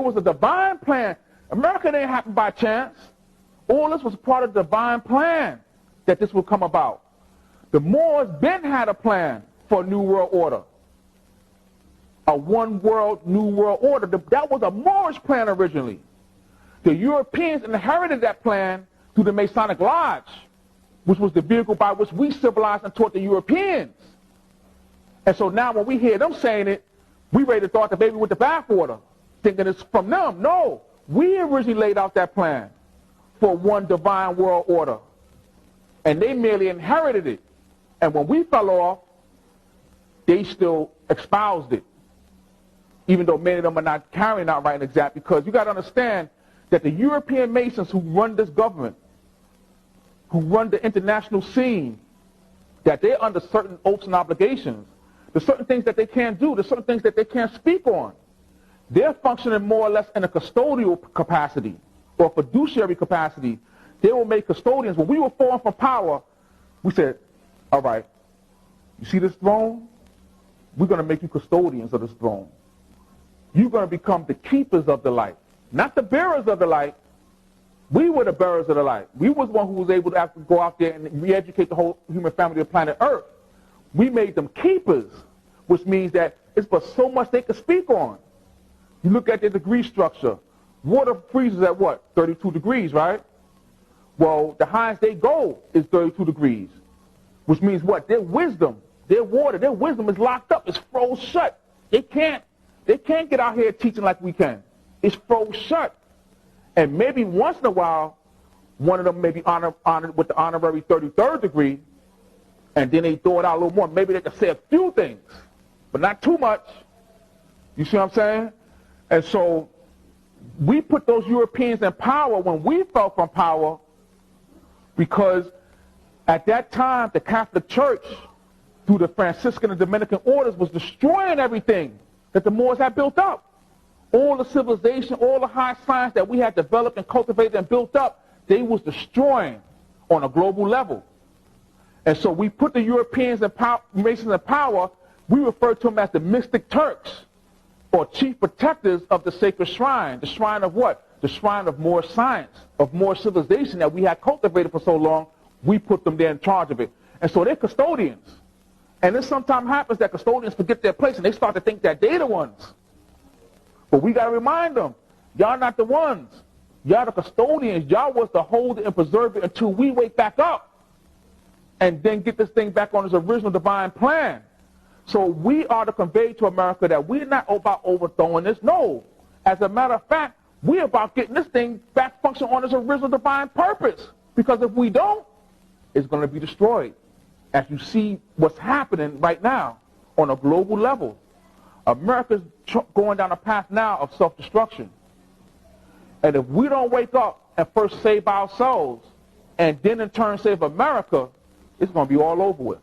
was a divine plan. America didn't happen by chance. All this was part of the divine plan that this would come about. The Moors then had a plan for a new world order. A one world, new world order. That was a Moorish plan originally. The Europeans inherited that plan through the Masonic Lodge, which was the vehicle by which we civilized and taught the Europeans. And so now when we hear them saying it, we ready to throw out the baby with the bathwater, thinking it's from them. No, we originally laid out that plan for one divine world order. And they merely inherited it. And when we fell off, they still espoused it. Even though many of them are not carrying out right and exact, because you got to understand that the European Masons who run this government, who run the international scene, that they're under certain oaths and obligations. There's certain things that they can't do. There's certain things that they can't speak on. They're functioning more or less in a custodial capacity or fiduciary capacity. They will make custodians. When we were falling from power, we said, all right, you see this throne? We're going to make you custodians of this throne. You're going to become the keepers of the light, not the bearers of the light. We were the bearers of the light. We was one who was able to have to go out there and re-educate the whole human family of planet Earth. We made them keepers, which means that it's but so much they can speak on. You look at their degree structure. Water freezes at what? 32 degrees, right? Well, the highest they go is 32 degrees, which means what? Their wisdom, their water, their wisdom is locked up. It's froze shut. They can't get out here teaching like we can. It's froze shut. And maybe once in a while, one of them may be honored with the honorary 33rd degree, and then they throw it out a little more. Maybe they can say a few things, but not too much. You see what I'm saying? And so we put those Europeans in power when we fell from power, because at that time the Catholic Church, through the Franciscan and Dominican orders, was destroying everything that the Moors had built up. All the civilization, all the high science that we had developed and cultivated and built up, they was destroying on a global level. And so we put the Europeans in power, Masons in power. We refer to them as the mystic Turks, or chief protectors of the sacred shrine. The shrine of what? The shrine of more science, of more civilization that we had cultivated for so long. We put them there in charge of it. And so they're custodians. And then sometimes happens that custodians forget their place and they start to think that they're the ones. But we got to remind them, y'all not the ones. Y'all the custodians. Y'all was to hold it and preserve it until we wake back up and then get this thing back on its original divine plan. So we are to convey to America that we're not about overthrowing this. No. As a matter of fact, we're about getting this thing back functioning on its original divine purpose. Because if we don't, it's going to be destroyed. As you see what's happening right now on a global level. America's going down a path now of self-destruction. And if we don't wake up and first save ourselves, and then in turn save America, it's going to be all over with.